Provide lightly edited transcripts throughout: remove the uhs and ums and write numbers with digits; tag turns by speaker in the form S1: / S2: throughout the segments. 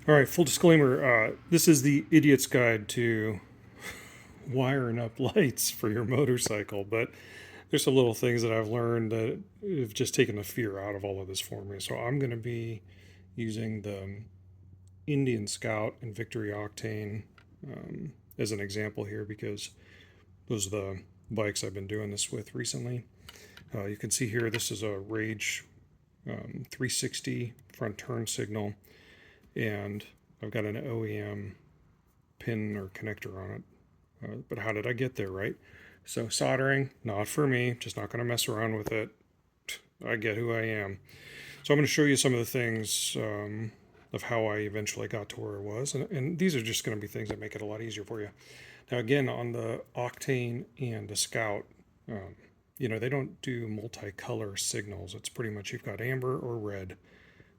S1: All right, full disclaimer. This is the idiot's guide to wiring up lights for your motorcycle, but there's some little things that I've learned that have just taken the fear out of all of this for me. So I'm going to be using the Indian Scout and Victory Octane as an example here because those are the bikes I've been doing this with recently. You can see here this is a Rage 360 front turn signal, and I've got an OEM pin or connector on it. But how did I get there, right? So soldering, not for me, just not going to mess around with it. I get who I am. So I'm going to show you some of the things of how I eventually got to where I was. And these are just going to be things that make it a lot easier for you. Now, again, on the Octane and the Scout, they don't do multicolor signals. It's pretty much you've got amber or red.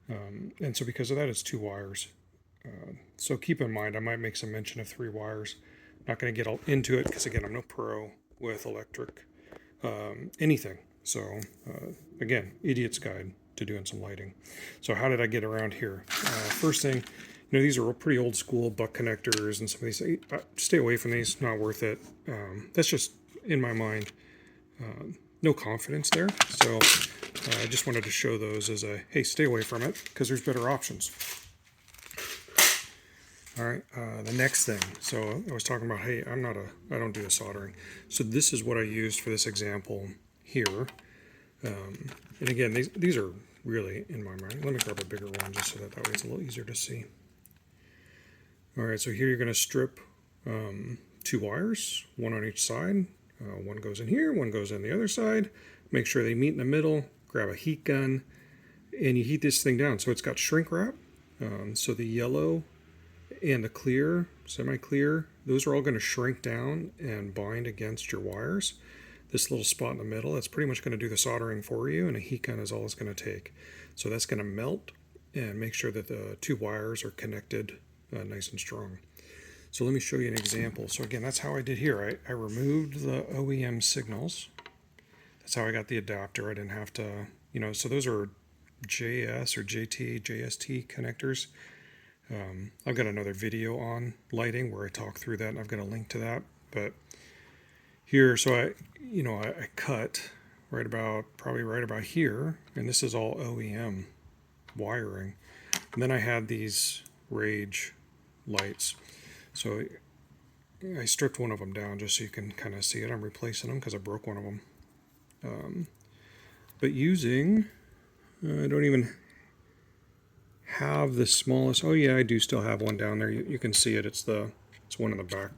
S1: And so because of that, it's two wires. So keep in mind, I might make some mention of three wires. Not going to get all into it because, again, I'm no pro with electric anything. So, again, idiot's guide to doing some lighting. So how did I get around here? First thing, these are pretty old school buck connectors and some of these. Stay away from these, not worth it. That's just, in my mind, no confidence there. So I just wanted to show those as a, hey, stay away from it because there's better options. All right, the next thing. So I was talking about, hey, I don't do the soldering. So this is what I used for this example here. And again, these are really in my mind. Let me grab a bigger one just so that way it's a little easier to see. All right, so here you're going to strip two wires, one on each side. One goes in here, one goes in the other side. Make sure they meet in the middle. Grab a heat gun, and you heat this thing down. So it's got shrink wrap. So the yellow and the clear, semi-clear, those are all going to shrink down and bind against your wires. This little spot in the middle, that's pretty much going to do the soldering for you, and a heat gun is all it's going to take. So that's going to melt and make sure that the two wires are connected nice and strong. So let me show you an example. So again, that's how I did here. I removed the OEM signals. That's how I got the adapter. I didn't have to, so those are JS or JT, JST connectors. I've got another video on lighting where I talk through that, and I've got a link to that. But here, so I cut probably right about here, and this is all OEM wiring. And then I had these Rage lights. So I stripped one of them down just so you can kind of see it. I'm replacing them because I broke one of them. But using, I don't even have the smallest. Oh yeah, I do still have one down there. You can see it. It's one in the back.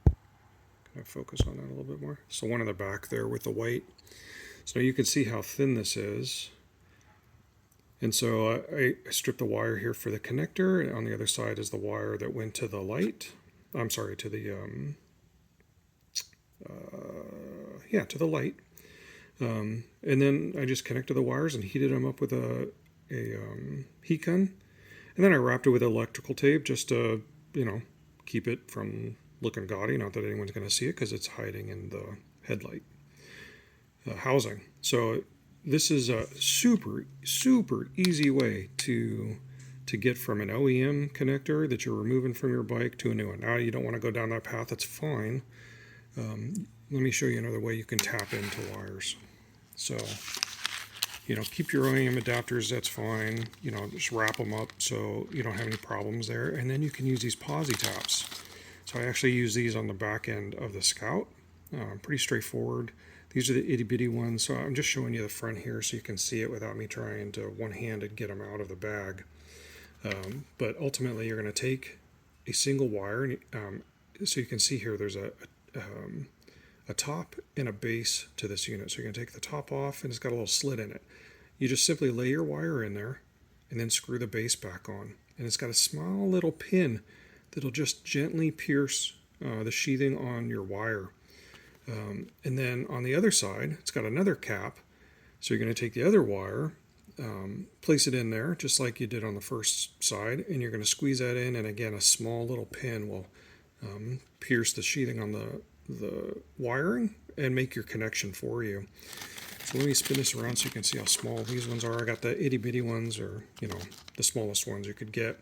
S1: Can I focus on that a little bit more? So one in the back there with the white. So you can see how thin this is. And so I stripped the wire here for the connector, and on the other side is the wire that went to the light. I'm sorry, to the to the light. And then I just connected the wires and heated them up with a heat gun, and then I wrapped it with electrical tape just to keep it from looking gaudy. Not that anyone's going to see it because it's hiding in the headlight housing. So this is a super easy way to get from an OEM connector that you're removing from your bike to a new one. Now you don't want to go down that path, that's fine. Let me show you another way you can tap into wires. So keep your OEM adapters, that's fine. Just wrap them up so you don't have any problems there. And then you can use these posi taps. So I actually use these on the back end of the Scout. Pretty straightforward. These are the itty bitty ones. So I'm just showing you the front here so you can see it without me trying to one-handed get them out of the bag. But ultimately you're going to take a single wire. So you can see here there's a top and a base to this unit. So you're going to take the top off, and it's got a little slit in it. You just simply lay your wire in there and then screw the base back on. And it's got a small little pin that'll just gently pierce the sheathing on your wire. And then on the other side, it's got another cap. So you're going to take the other wire, place it in there just like you did on the first side, and you're going to squeeze that in, and again, a small little pin will pierce the sheathing on the wiring and make your connection for you. So let me spin this around so you can see how small these ones are. I got the itty bitty ones, or the smallest ones you could get.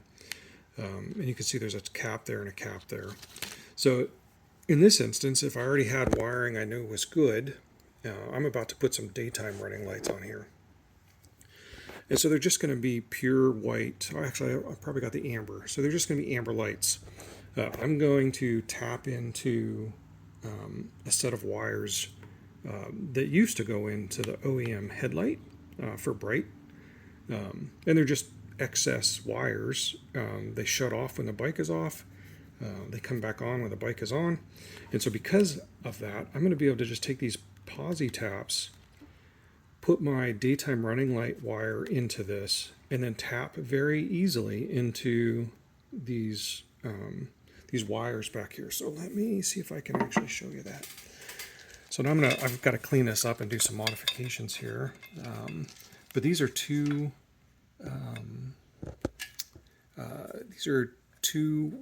S1: And you can see there's a cap there and a cap there. So in this instance, if I already had wiring I knew was good, I'm about to put some daytime running lights on here. And so they're just going to be pure white. Oh, actually, I probably got the amber. So they're just going to be amber lights. I'm going to tap into a set of wires that used to go into the OEM headlight for bright. And they're just excess wires. They shut off when the bike is off. They come back on when the bike is on. And so because of that, I'm going to be able to just take these posi taps, put my daytime running light wire into this, and then tap very easily into these wires back here. So let me see if I can actually show you that. So now I've got to clean this up and do some modifications here. But these are two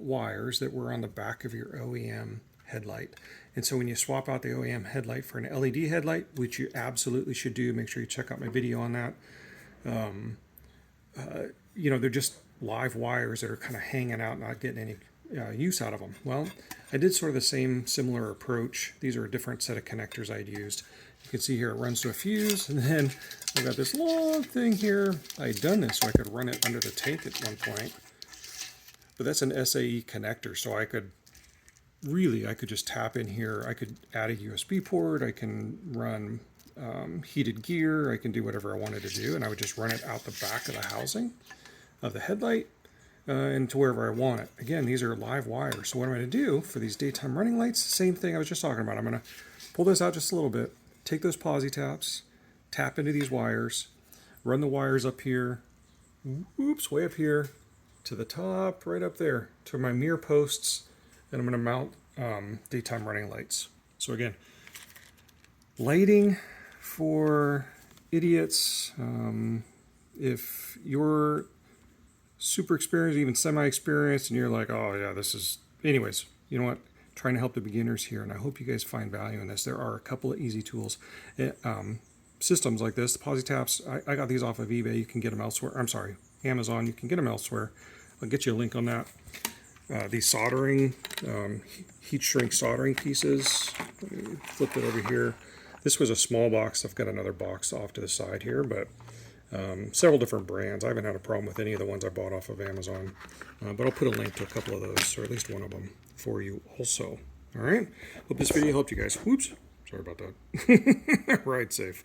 S1: wires that were on the back of your OEM headlight. And so when you swap out the OEM headlight for an LED headlight, which you absolutely should do, make sure you check out my video on that. They're just live wires that are kind of hanging out, not getting any use out of them. Well, I did sort of the similar approach. These are a different set of connectors I'd used. You can see here it runs to a fuse, and then I've got this long thing here. I had done this so I could run it under the tank at one point. But that's an SAE connector, so I could just tap in here. I could add a USB port. I can run heated gear. I can do whatever I wanted to do, and I would just run it out the back of the housing of the headlight and to wherever I want it. Again, these are live wires. So what I'm going to do for these daytime running lights, same thing I was just talking about. I'm going to pull this out just a little bit, take those posi taps, tap into these wires, run the wires up here, way up here, to the top, right up there, to my mirror posts, and I'm going to mount daytime running lights. So again, lighting for idiots. If you're super experienced, even semi-experienced, and you're like, oh yeah, this is... Anyways, you know what? Trying to help the beginners here, and I hope you guys find value in this. There are a couple of easy tools. Systems like this, the posi taps, I got these off of eBay. You can get them elsewhere. I'm sorry, Amazon. You can get them elsewhere. I'll get you a link on that. These soldering, heat shrink soldering pieces. Let me flip it over here. This was a small box. I've got another box off to the side here, but several different brands. I haven't had a problem with any of the ones I bought off of Amazon, but I'll put a link to a couple of those, or at least one of them, for you also. All right. Hope this video helped you guys. Whoops. Sorry about that. Ride safe.